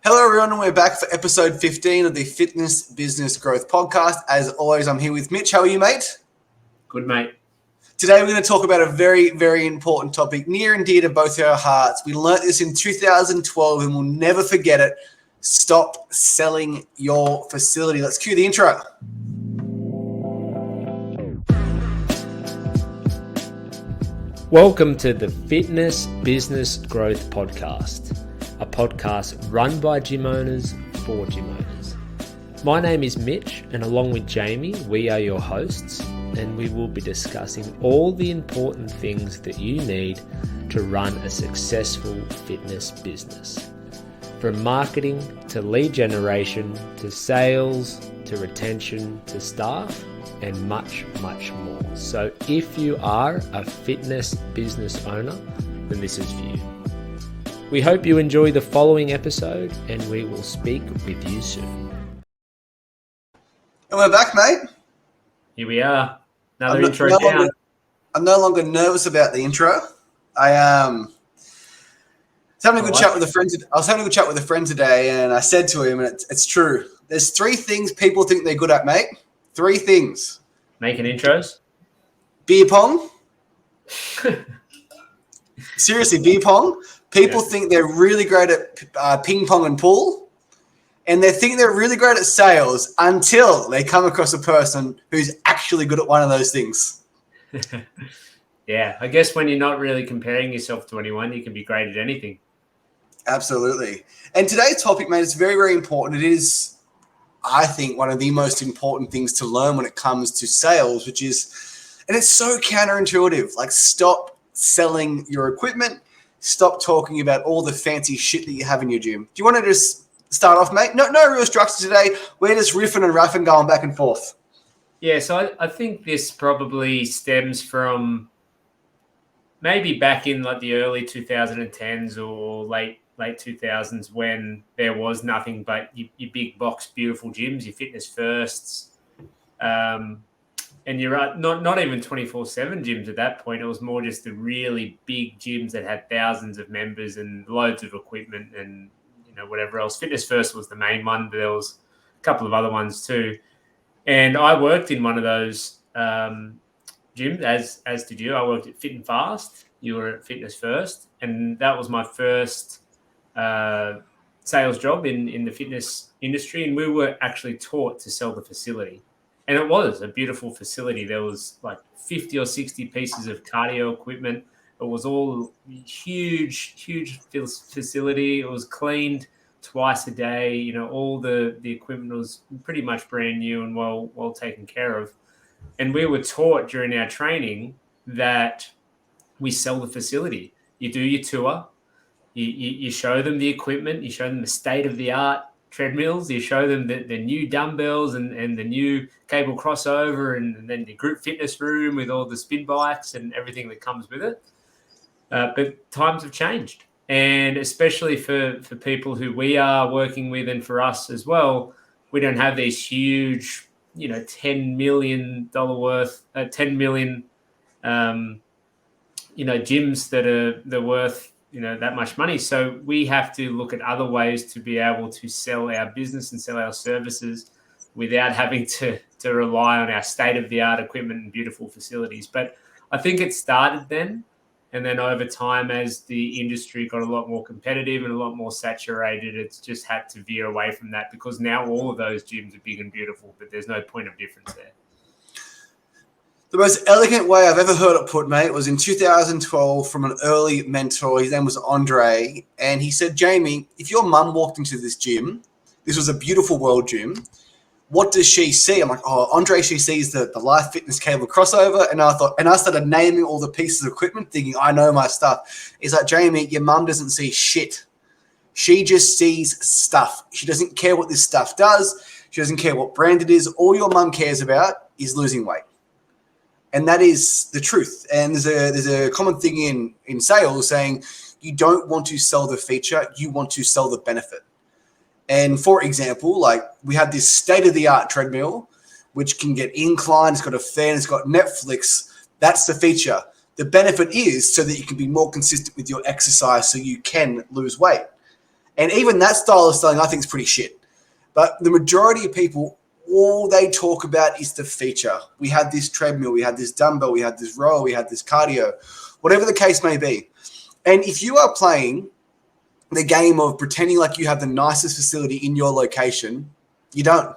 Hello, everyone, and we're back for episode 15 of the Fitness Business Growth Podcast. As always, I'm here with Mitch. How are you, mate? Good, mate. Today, we're going to talk about a very, very important topic near and dear to both our hearts. We learnt this in 2012 and we'll never forget it. Stop selling your facility. Let's cue the intro. Welcome to the Fitness Business Growth Podcast, a podcast run by gym owners for gym owners. My name is Mitch, and along with Jamie, we are your hosts, and we will be discussing all the important things that you need to run a successful fitness business. From marketing to lead generation to sales to retention to staff and much, much more. So if you are a fitness business owner, then this is for you. We hope you enjoy the following episode, and we will speak with you soon. And we're back, mate. Here we are. Another intro down. I'm no longer nervous about the intro. I was having a good chat with a friend today, and I said to him, and it's true. There's three things people think they're good at, mate. Three things. Making intros? Beer pong. Seriously, beer pong. People think they're really great at ping pong and pool, and they think they're really great at sales until they come across a person who's actually good at one of those things. Yeah, I guess when you're not really comparing yourself to anyone, you can be great at anything. Absolutely. And today's topic, mate, is very, very important. It is, I think, one of the most important things to learn when it comes to sales, which is, and it's so counterintuitive, like stop selling your equipment. Stop talking about all the fancy shit that you have in your gym. Do you want to just start off, mate? No real structure today. We're just riffing and raffing, going back and forth. Yeah, so I think this probably stems from maybe back in like the early 2010s or late 2000s when there was nothing but your big box, beautiful gyms, your Fitness Firsts. And you're right, not even 24/7 gyms at that point. It was more just the really big gyms that had thousands of members and loads of equipment and whatever else. Fitness First was the main one, but there was a couple of other ones too. And I worked in one of those gyms, as did you. I worked at Fit and Fast. You were at Fitness First, and that was my first sales job in the fitness industry. And we were actually taught to sell the facility. And it was a beautiful facility. There was like 50 or 60 pieces of cardio equipment. It was all huge facility. It was cleaned twice a day. All the equipment was pretty much brand new and well taken care of. And we were taught during our training that we sell the facility. You do your tour. You show them the equipment. You show them the state-of-the-art treadmills. You show them the new dumbbells and the new cable crossover and then the group fitness room with all the spin bikes and everything that comes with it. But times have changed. And especially for people who we are working with and for us as well, we don't have these huge, $10 million worth, 10 million, gyms that are worth that much money. So we have to look at other ways to be able to sell our business and sell our services without having to rely on our state-of-the-art equipment and beautiful facilities. But I think it started then. And then over time, as the industry got a lot more competitive and a lot more saturated, it's just had to veer away from that because now all of those gyms are big and beautiful, but there's no point of difference there. The most elegant way I've ever heard it put, mate, was in 2012 from an early mentor. His name was Andre. And he said, Jamie, if your mum walked into this gym, this was a beautiful world gym, what does she see? I'm like, Andre, she sees the Life Fitness cable crossover. And I started naming all the pieces of equipment, thinking, I know my stuff. He's like, Jamie, your mum doesn't see shit. She just sees stuff. She doesn't care what this stuff does. She doesn't care what brand it is. All your mum cares about is losing weight. And that is the truth. And there's a common thing in sales saying you don't want to sell the feature, you want to sell the benefit. And for example, like we have this state-of-the-art treadmill, which can get inclined, it's got a fan, it's got Netflix. That's the feature. The benefit is so that you can be more consistent with your exercise so you can lose weight. And even that style of selling, I think, is pretty shit. But the majority of people, all they talk about is the feature. We had this treadmill, we had this dumbbell, we had this row, we had this cardio, whatever the case may be. And if you are playing the game of pretending like you have the nicest facility in your location, you don't.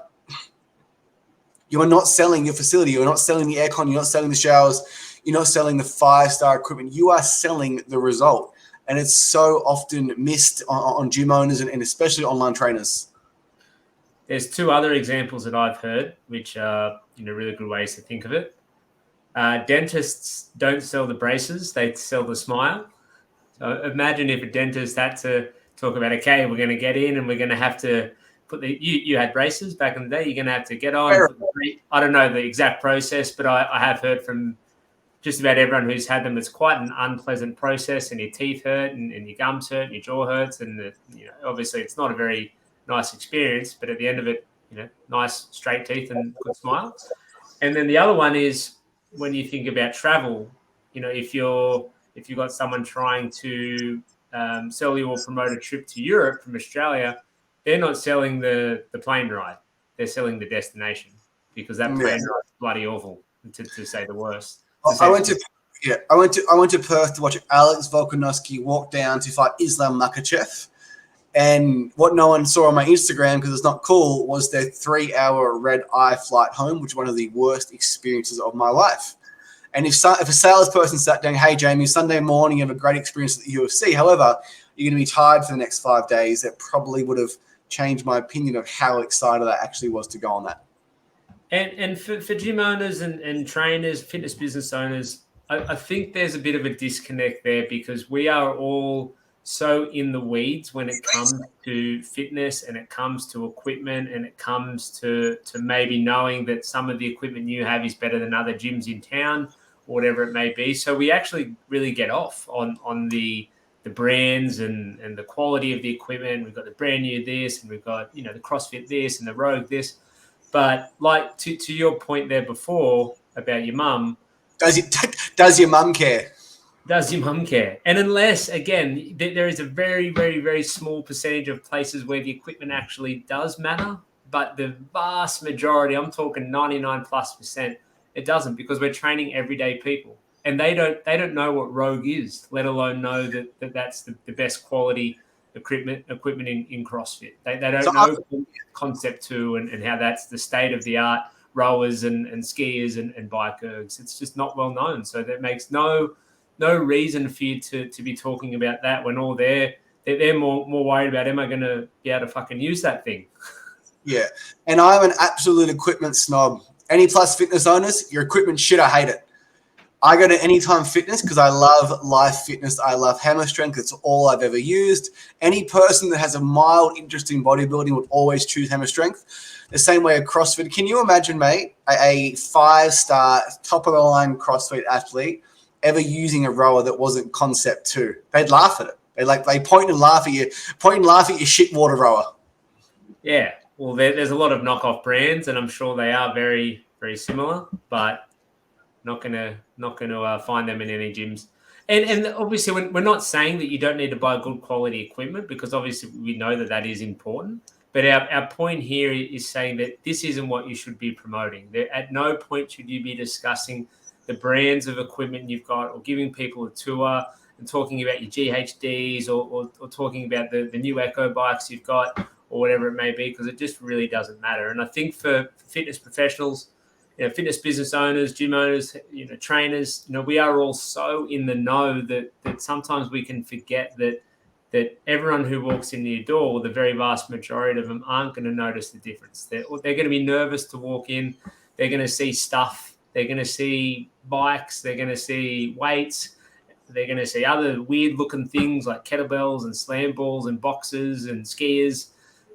You are not selling your facility. You're not selling the aircon. You're not selling the showers. You're not selling the 5-star equipment. You are selling the result. And it's so often missed on gym owners and especially online trainers. There's 2 other examples that I've heard, which are really good ways to think of it. Dentists don't sell the braces; they sell the smile. So imagine if a dentist had to talk about, okay, we're going to get in and we're going to have to put you had braces back in the day. You're going to have to get on. I don't know the exact process, but I have heard from just about everyone who's had them. It's quite an unpleasant process, and your teeth hurt, and your gums hurt, and your jaw hurts, and obviously it's not a very nice experience. But at the end of it, nice straight teeth and good smile. And then the other one is when you think about travel. If you've got someone trying to sell you or promote a trip to Europe from Australia, they're not selling the plane ride. They're selling the destination, because that plane ride is bloody awful, to say the worst. I went to Perth to watch Alex Volkanovski walk down to fight Islam Makhachev. And what no one saw on my Instagram, because it's not cool, was their 3-hour red-eye flight home, which was one of the worst experiences of my life. And if a salesperson sat down, hey, Jamie, Sunday morning, you have a great experience at the UFC. However, you're going to be tired for the next 5 days. That probably would have changed my opinion of how excited I actually was to go on that. And for gym owners and trainers, fitness business owners, I think there's a bit of a disconnect there, because we are all so in the weeds when it comes to fitness, and it comes to equipment, and it comes to maybe knowing that some of the equipment you have is better than other gyms in town, or whatever it may be. So we actually really get off on the brands and the quality of the equipment. We've got the brand new this, and we've got the CrossFit this and the Rogue this. But like to your point there before about your mum, does your mum care? Does your mum care? And unless, again, there is a very, very, very small percentage of places where the equipment actually does matter, but the vast majority, I'm talking 99+%, it doesn't, because we're training everyday people, and they don't know what Rogue is, let alone know that that's the best quality equipment in CrossFit. They don't know Concept 2 and how that's the state of the art rowers and skiers and bike ergs. It's just not well known. So that makes no reason for you to be talking about that when all they're more worried about, am I going to be able to fucking use that thing? Yeah. And I'm an absolute equipment snob. Any Plus Fitness owners, your equipment shit, I hate it. I go to Anytime Fitness because I love live fitness. I love hammer strength. It's all I've ever used. Any person that has a mild interest in bodybuilding would always choose hammer strength. The same way a CrossFit. Can you imagine, mate, a 5-star, top-of-the-line CrossFit athlete ever using a rower that wasn't Concept 2? They'd laugh at it. They point and laugh at your shit water rower. Yeah. Well, there's a lot of knockoff brands, and I'm sure they are very, very similar, but not gonna find them in any gyms. And obviously, we're not saying that you don't need to buy good quality equipment, because obviously we know that is important. But our point here is saying that this isn't what you should be promoting. At no point should you be discussing the brands of equipment you've got, or giving people a tour and talking about your GHDs, or talking about the new Echo bikes you've got, or whatever it may be, because it just really doesn't matter. And I think for fitness professionals, fitness business owners, gym owners, trainers, we are all so in the know that sometimes we can forget that everyone who walks in your door, the very vast majority of them, aren't going to notice the difference. They're going to be nervous to walk in. They're going to see stuff. They're going to see bikes. They're going to see weights. They're going to see other weird-looking things like kettlebells and slam balls and boxes and skiers.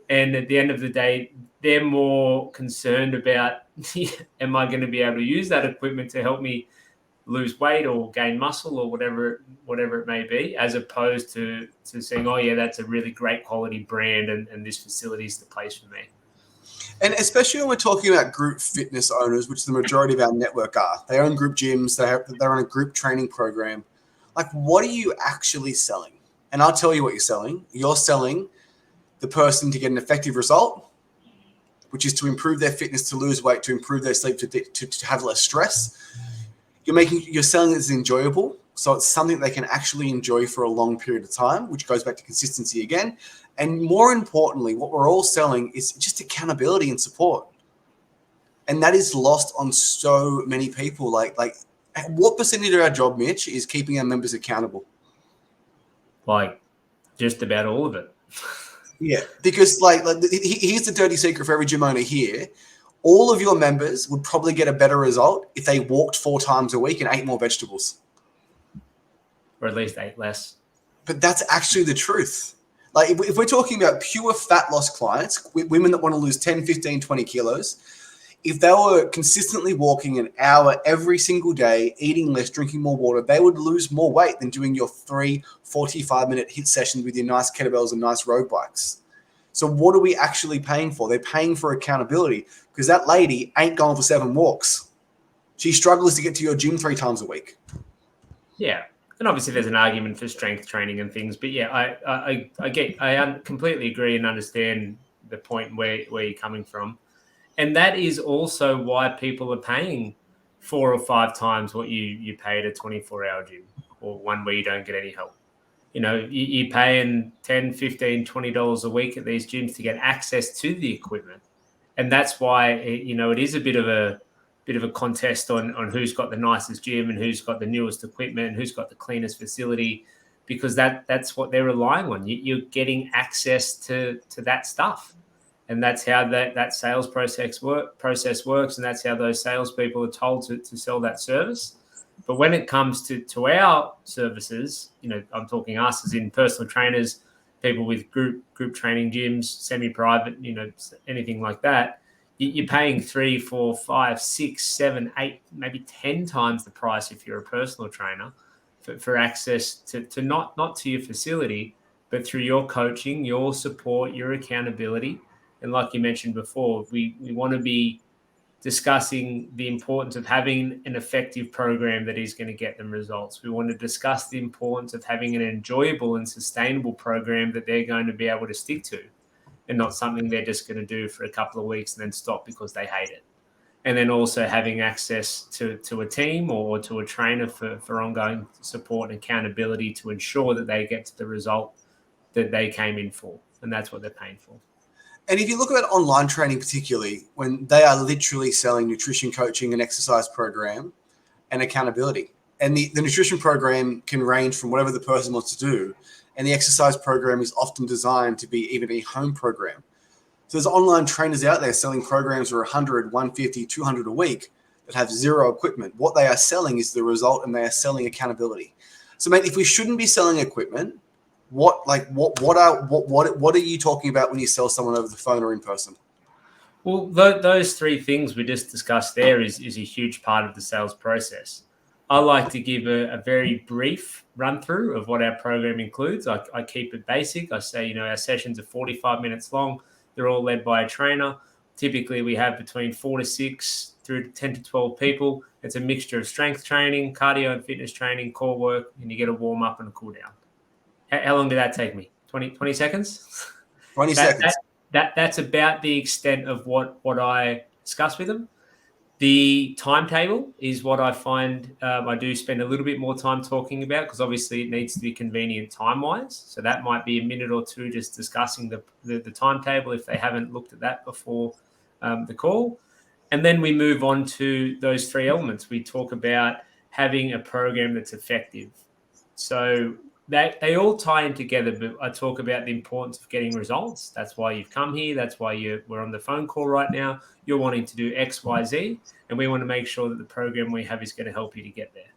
And at the end of the day, they're more concerned about, am I going to be able to use that equipment to help me lose weight or gain muscle or whatever it may be, as opposed to saying, oh, yeah, that's a really great quality brand and this facility is the place for me. And especially when we're talking about group fitness owners, which the majority of our network are. They own group gyms. They're on a group training program. Like, what are you actually selling? And I'll tell you what you're selling. You're selling the person to get an effective result, which is to improve their fitness, to lose weight, to improve their sleep, to have less stress. You're selling it as enjoyable. So it's something they can actually enjoy for a long period of time, which goes back to consistency again. And more importantly, what we're all selling is just accountability and support. And that is lost on so many people. Like what percentage of our job, Mitch, is keeping our members accountable? Like just about all of it. Yeah, because here's the dirty secret for every gym owner here. All of your members would probably get a better result if they walked 4 times a week and ate more vegetables. Or at least 8 less. But that's actually the truth. Like if we're talking about pure fat loss clients, women that want to lose 10, 15, 20 kilos, if they were consistently walking an hour every single day, eating less, drinking more water, they would lose more weight than doing your 3 45-minute HIIT sessions with your nice kettlebells and nice road bikes. So what are we actually paying for? They're paying for accountability, because that lady ain't going for 7 walks. She struggles to get to your gym 3 times a week. Yeah. And obviously there's an argument for strength training and things, but yeah, I completely agree and understand the point where you're coming from. And that is also why people are paying 4 or 5 times what you pay at a 24-hour gym, or one where you don't get any help. You know, you're paying $10, $15, $20 a week at these gyms to get access to the equipment. And that's why, it is a bit of a contest on who's got the nicest gym and who's got the newest equipment and who's got the cleanest facility, because that's what they're relying on. You're getting access to that stuff. And that's how that sales process works, and that's how those salespeople are told to sell that service. But when it comes to our services, I'm talking us as in personal trainers, people with group training gyms, semi-private, anything like that, you're paying 3, 4, 5, 6, 7, 8, maybe 10 times the price if you're a personal trainer for access to not to your facility, but through your coaching, your support, your accountability. And like you mentioned before, we want to be discussing the importance of having an effective program that is going to get them results. We want to discuss the importance of having an enjoyable and sustainable program that they're going to be able to stick to, and not something they're just going to do for a couple of weeks and then stop because they hate it. And then also having access to a team or to a trainer for ongoing support and accountability to ensure that they get to the result that they came in for. And that's what they're paying for. And if you look at online training, particularly when they are literally selling nutrition coaching, an exercise program, and accountability. And the nutrition program can range from whatever the person wants to do. And the exercise program is often designed to be even a home program. So there's online trainers out there selling programs for 100, 150, 200 a week that have zero equipment. What they are selling is the result, and they are selling accountability. So, mate, if we shouldn't be selling equipment, what are you talking about when you sell someone over the phone or in person? Well, those 3 things we just discussed there is a huge part of the sales process. I like to give a very brief run through of what our program includes. I keep it basic. I say, our sessions are 45 minutes long. They're all led by a trainer. Typically, we have between 4 to 6 through to 10 to 12 people. It's a mixture of strength training, cardio and fitness training, core work, and you get a warm up and a cool down. How long did that take me? 20 seconds? 20 seconds. That's about the extent of what I discuss with them. The timetable is what I find I do spend a little bit more time talking about, because obviously it needs to be convenient time-wise. So that might be a minute or two just discussing the timetable if they haven't looked at that before the call. And then we move on to those 3 elements. We talk about having a program that's effective. So they all tie in together, but I talk about the importance of getting results. That's why you've come here. That's why we're on the phone call right now. You're wanting to do X, Y, Z, and we want to make sure that the program we have is going to help you to get there.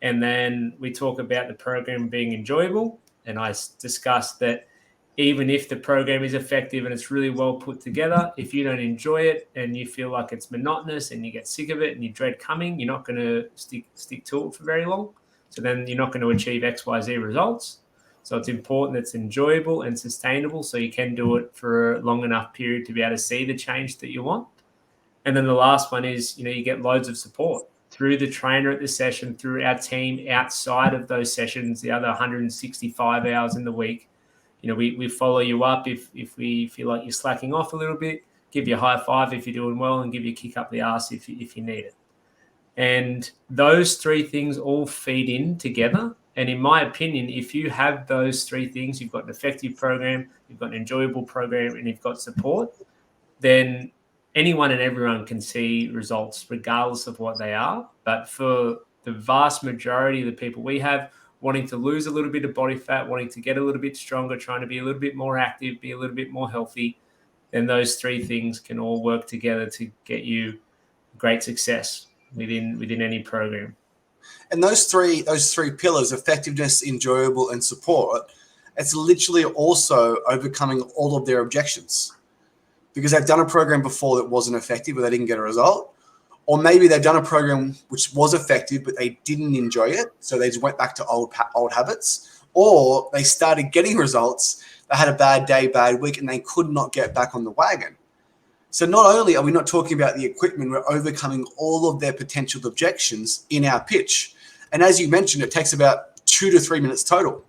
And then we talk about the program being enjoyable, and I discuss that even if the program is effective and it's really well put together, if you don't enjoy it and you feel like it's monotonous and you get sick of it and you dread coming, you're not going to stick to it for very long. So then you're not going to achieve X, Y, Z results. So it's important that it's enjoyable and sustainable, so you can do it for a long enough period to be able to see the change that you want. And then the last one is, you get loads of support through the trainer at the session, through our team outside of those sessions, the other 165 hours in the week. we follow you up if we feel like you're slacking off a little bit, give you a high five if you're doing well, and give you a kick up the arse if you need it. And those three things all feed in together. And in my opinion, if you have those three things, you've got an effective program, you've got an enjoyable program, and you've got support, then anyone and everyone can see results regardless of what they are. But for the vast majority of the people we have wanting to lose a little bit of body fat, wanting to get a little bit stronger, trying to be a little bit more active, be a little bit more healthy, then those three things can all work together to get you great success within any program. And those three pillars, effectiveness, enjoyable, and support, it's literally also overcoming all of their objections. Because they've done a program before that wasn't effective, or they didn't get a result. Or maybe they've done a program which was effective, but they didn't enjoy it, so they just went back to old habits. Or they started getting results, they had a bad day, bad week, and they could not get back on the wagon. So not only are we not talking about the equipment, we're overcoming all of their potential objections in our pitch. And as you mentioned, it takes about 2 to 3 minutes total.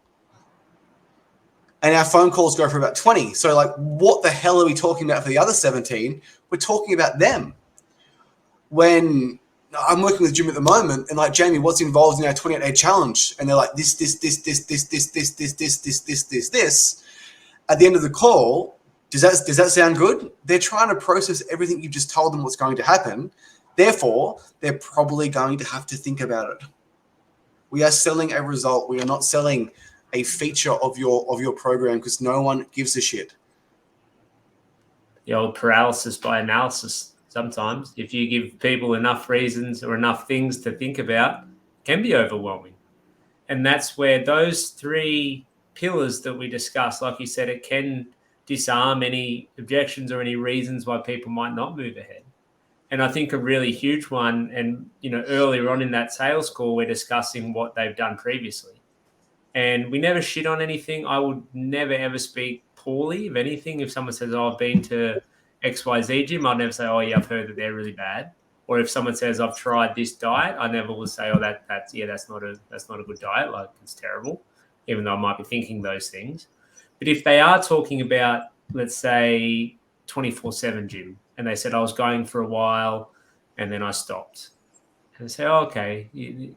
And our phone calls go for about 20. So like, what the hell are we talking about for the other 17? We're talking about them. When I'm working with Jim at the moment, and like, Jamie, what's involved in our 28-day challenge? And they're like, this. At the end of the call, does that sound good? They're trying to process everything you've just told them what's going to happen. Therefore, they're probably going to have to think about it. We are selling a result. We are not selling a feature of your program, because no one gives a shit. The old paralysis by analysis. Sometimes, if you give people enough reasons or enough things to think about, it can be overwhelming. And that's where those three pillars that we discussed, like you said, it can disarm any objections or any reasons why people might not move ahead. And I think a really huge one, and earlier on in that sales call, we're discussing what they've done previously. And we never shit on anything. I would never, ever speak poorly of anything. If someone says, oh, I've been to XYZ gym, I'd never say, oh, yeah, I've heard that they're really bad. Or if someone says, I've tried this diet, I never will say, oh, that's not a good diet. Like, it's terrible, even though I might be thinking those things. But if they are talking about, let's say, 24/7 gym, and they said, I was going for a while and then I stopped. And I say, oh, okay,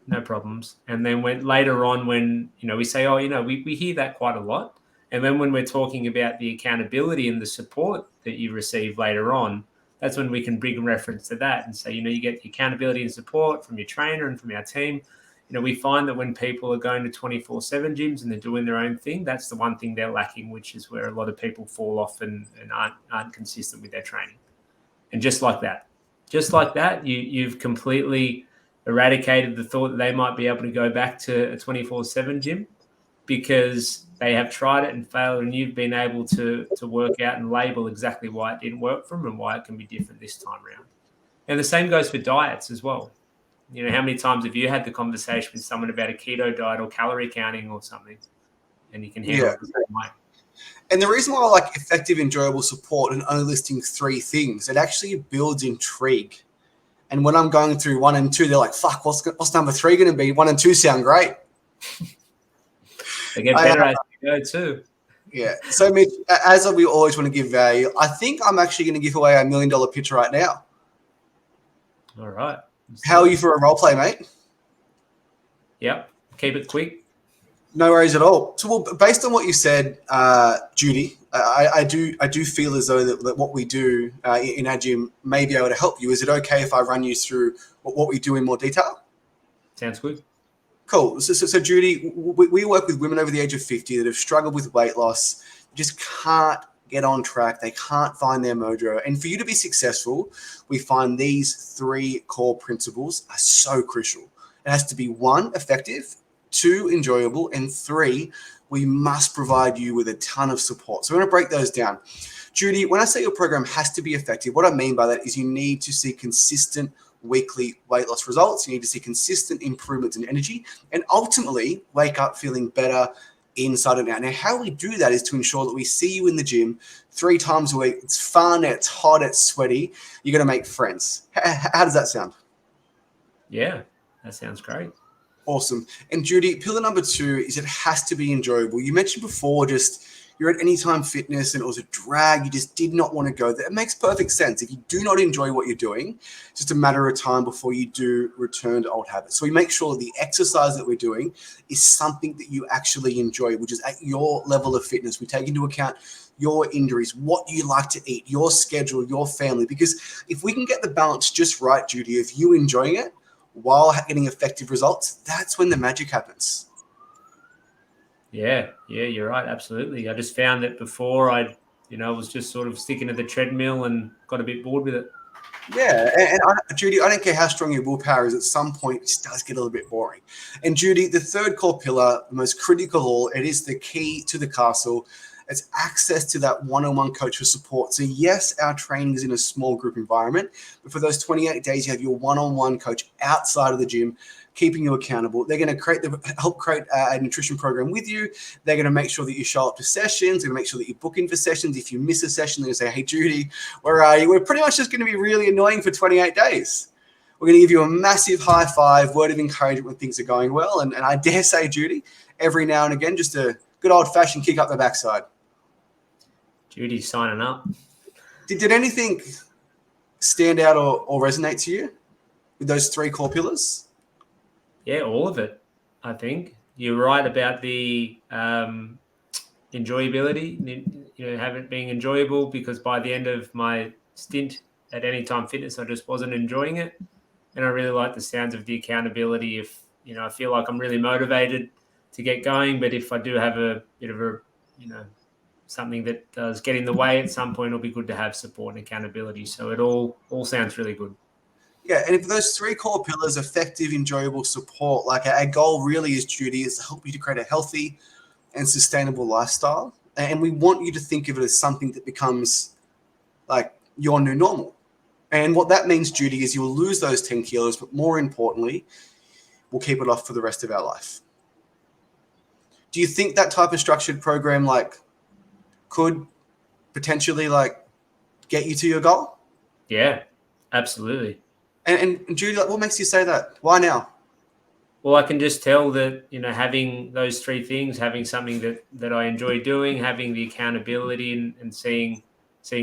no problems. And then later on when, we say, oh, we hear that quite a lot. And then when we're talking about the accountability and the support that you receive later on, that's when we can bring reference to that and say, you get the accountability and support from your trainer and from our team. We find that when people are going to 24/7 gyms and they're doing their own thing, that's the one thing they're lacking, which is where a lot of people fall off and aren't consistent with their training. And just like that, you've completely eradicated the thought that they might be able to go back to a 24/7 gym, because they have tried it and failed, and you've been able to work out and label exactly why it didn't work for them and why it can be different this time around. And the same goes for diets as well. How many times have you had the conversation with someone about a keto diet or calorie counting or something, and you can handle it the same way? And the reason why I like effective, enjoyable support and only listing three things, it actually builds intrigue. And when I'm going through 1 and 2, they're like, fuck, what's number 3 going to be? 1 and 2 sound great. They get better as you go too. Yeah. So, Mitch, as we always want to give value, I think I'm actually going to give away a $1 million pitch right now. All right. How are you for a role play, mate? Yep. Keep it quick. No worries at all. So, well, based on what you said, Judy, I do feel as though that what we do in our gym may be able to help you. Is it okay if I run you through what we do in more detail? Sounds good. Cool. So Judy, we work with women over the age of 50 that have struggled with weight loss, just can't get on track. They can't find their mojo. And for you to be successful, we find these 3 core principles are so crucial. It has to be 1, effective, 2, enjoyable, and 3, we must provide you with a ton of support. So we're going to break those down. Judy, when I say your program has to be effective, what I mean by that is you need to see consistent weekly weight loss results. You need to see consistent improvements in energy and ultimately wake up feeling better inside and out. Now, how we do that is to ensure that we see you in the gym 3 times a week. It's fun, it's hot, it's sweaty. You're going to make friends. How does that sound? Yeah, that sounds great. Awesome. And Judy, pillar number 2 is it has to be enjoyable. You mentioned before just, you're at Anytime Fitness and it was a drag, you just did not want to go there. It makes perfect sense. If you do not enjoy what you're doing, it's just a matter of time before you do return to old habits. So we make sure that the exercise that we're doing is something that you actually enjoy, which is at your level of fitness. We take into account your injuries, what you like to eat, your schedule, your family. Because if we can get the balance just right, Judy, of you enjoying it while getting effective results, that's when the magic happens. Yeah, you're right. Absolutely. I just found that before I was just sort of sticking to the treadmill and got a bit bored with it. Yeah, Judy, I don't care how strong your willpower is, at some point it just does get a little bit boring. And Judy, the third core pillar, the most critical of all, it is the key to the castle. It's access to that one-on-one coach for support. So yes, our training is in a small group environment, but for those 28 days, you have your one-on-one coach outside of the gym, keeping you accountable. They're going to help create a nutrition program with you. They're going to make sure that you show up to sessions. They're going to make sure that you book in for sessions. If you miss a session, they're going to say, hey, Judy, where are you? We're pretty much just going to be really annoying for 28 days. We're going to give you a massive high five, word of encouragement when things are going well. And I dare say, Judy, every now and again, just a good old-fashioned kick up the backside. Judy's signing up. Did anything stand out or resonate to you with those three core pillars? Yeah, all of it, I think. You're right about the enjoyability, having being enjoyable, because by the end of my stint at Anytime Fitness, I just wasn't enjoying it. And I really like the sounds of the accountability. If, I feel like I'm really motivated to get going, but if I do have a bit of a, something that does get in the way at some point, it'll be good to have support and accountability. So it all sounds really good. Yeah, and if those three core pillars, effective, enjoyable, support, like our goal really is, Judy, is to help you to create a healthy and sustainable lifestyle. And we want you to think of it as something that becomes like your new normal. And what that means, Judy, is you'll lose those 10 kilos, but more importantly, we'll keep it off for the rest of our life. Do you think that type of structured program could potentially get you to your goal? Yeah, absolutely. And Judy, what makes you say that? Why now? Well, I can just tell that, having those three things, having something that I enjoy doing, having the accountability and seeing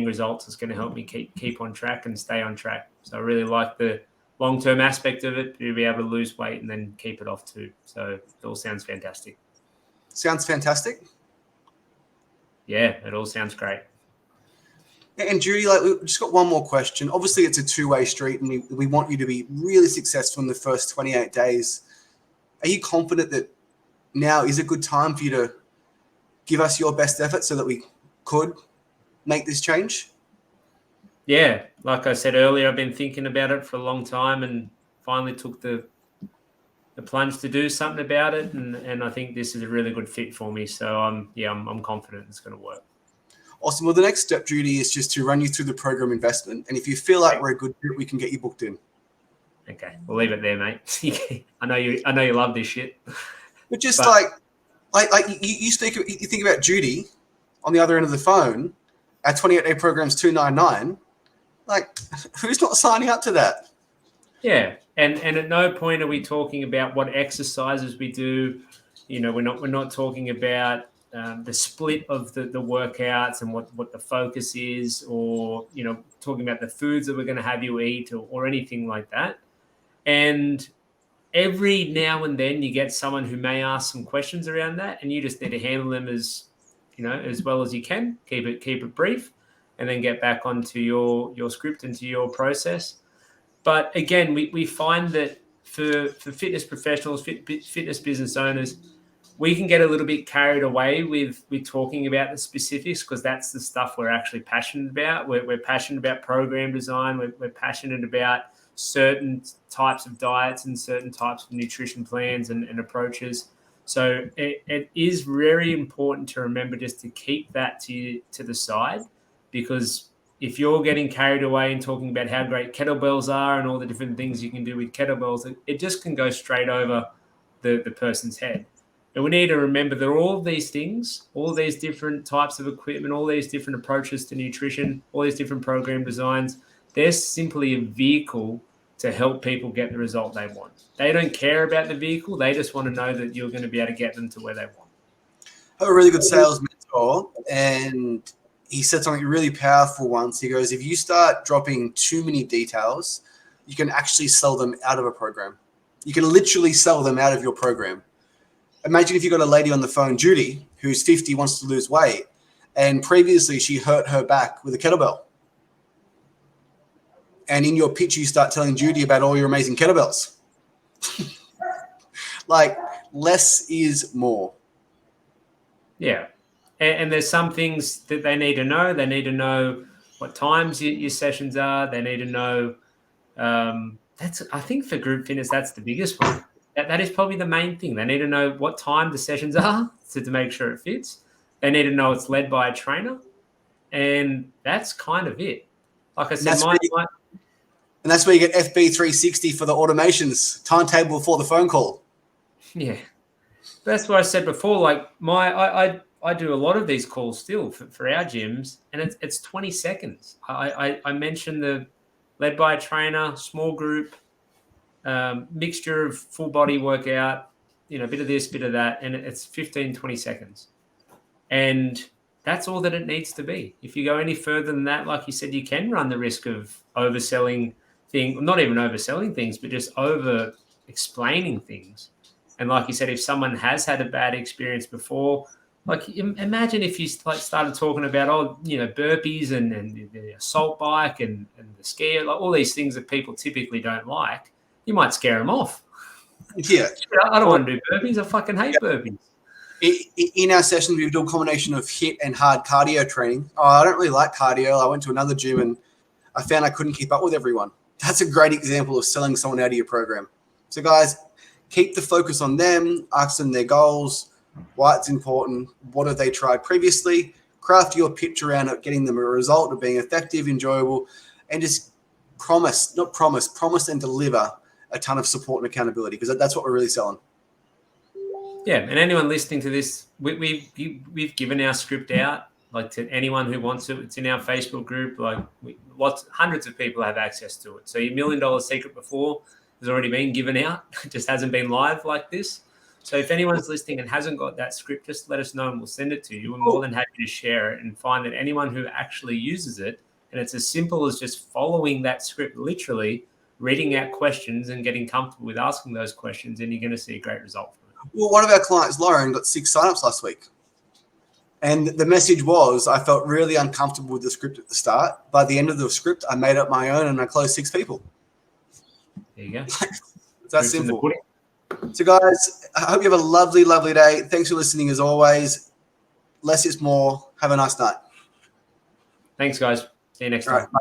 results is going to help me keep on track and stay on track. So I really like the long-term aspect of it, to be able to lose weight and then keep it off too. So it all sounds fantastic. Sounds fantastic. Yeah, it all sounds great. And Judy, we've just got one more question. Obviously, it's a two-way street, and we want you to be really successful in the first 28 days. Are you confident that now is a good time for you to give us your best effort so that we could make this change? Yeah, like I said earlier, I've been thinking about it for a long time and finally took the plunge to do something about it. And I think this is a really good fit for me. So I'm confident it's going to work. Awesome. Well, the next step, Judy, is just to run you through the program investment. And if you feel like we're a good fit, we can get you booked in. Okay, we'll leave it there, mate. I know you love this shit. But just you think about Judy on the other end of the phone. Our 28-day program's $299. Who's not signing up to that? Yeah, and at no point are we talking about what exercises we do. We're not talking about the split of the workouts and what the focus is, or talking about the foods that we're going to have you eat or anything like that. And every now and then you get someone who may ask some questions around that, and you just need to handle them as well as you can. Keep it brief, and then get back onto your script and to your process. But again, we find that for fitness professionals, fitness business owners, we can get a little bit carried away with talking about the specifics, because that's the stuff we're actually passionate about. We're passionate about program design. We're passionate about certain types of diets and certain types of nutrition plans and approaches. So it is very important to remember just to keep that to the side, because if you're getting carried away and talking about how great kettlebells are and all the different things you can do with kettlebells, it just can go straight over the person's head. And we need to remember that all of these things, all these different types of equipment, all these different approaches to nutrition, all these different program designs, they're simply a vehicle to help people get the result they want. They don't care about the vehicle. They just want to know that you're going to be able to get them to where they want. I have a really good sales mentor mentor, and he said something really powerful once. He goes, if you start dropping too many details, you can actually sell them out of a program. You can literally sell them out of your program. Imagine if you got a lady on the phone, Judy, who's 50, wants to lose weight, and previously she hurt her back with a kettlebell. And in your pitch, you start telling Judy about all your amazing kettlebells. Like, less is more. Yeah. And there's some things that they need to know. They need to know what times your sessions are. They need to know. I think for group fitness, that's the biggest one. That is probably the main thing. They need to know what time the sessions are to make sure it fits. They need to know it's led by a trainer. And that's kind of it. Like I said, and that's where you get FB360 for the automations, timetable for the phone call. Yeah. That's what I said before. Like I do a lot of these calls still for our gyms, and it's 20 seconds. I mentioned the led by a trainer, small group, mixture of full body workout, a bit of this, bit of that, and it's 15, 20 seconds. And that's all that it needs to be. If you go any further than that, like you said, you can run the risk of overselling things, not even overselling things, but just over explaining things. And like you said, if someone has had a bad experience before, like imagine if you started talking about, burpees and the assault bike and the skier, like all these things that people typically don't like, you might scare them off. Yeah. I don't want to do burpees. I fucking hate burpees. In our sessions, we do a combination of HIIT and hard cardio training. Oh, I don't really like cardio. I went to another gym and I found I couldn't keep up with everyone. That's a great example of selling someone out of your program. So guys, keep the focus on them, ask them their goals, why it's important, what have they tried previously, craft your pitch around it, getting them a result of being effective, enjoyable, and just promise and deliver a ton of support and accountability, because that's what we're really selling. Yeah, and anyone listening to this, we've given our script out, like to anyone who wants it. It's in our Facebook group. Like hundreds of people have access to it. So your $1 million secret before has already been given out. It just hasn't been live like this. So if anyone's listening and hasn't got that script, just let us know and we'll send it to you. We're more than happy to share it and find that anyone who actually uses it, and it's as simple as just following that script, literally reading out questions and getting comfortable with asking those questions, and you're going to see a great result from it. Well, one of our clients, Lauren, got 6 signups last week. And the message was, I felt really uncomfortable with the script at the start. By the end of the script, I made up my own and I closed 6 people. There you go. It's that simple. So guys, I hope you have a lovely, lovely day. Thanks for listening as always. Less is more. Have a nice night. Thanks, guys. See you next time. All right, bye.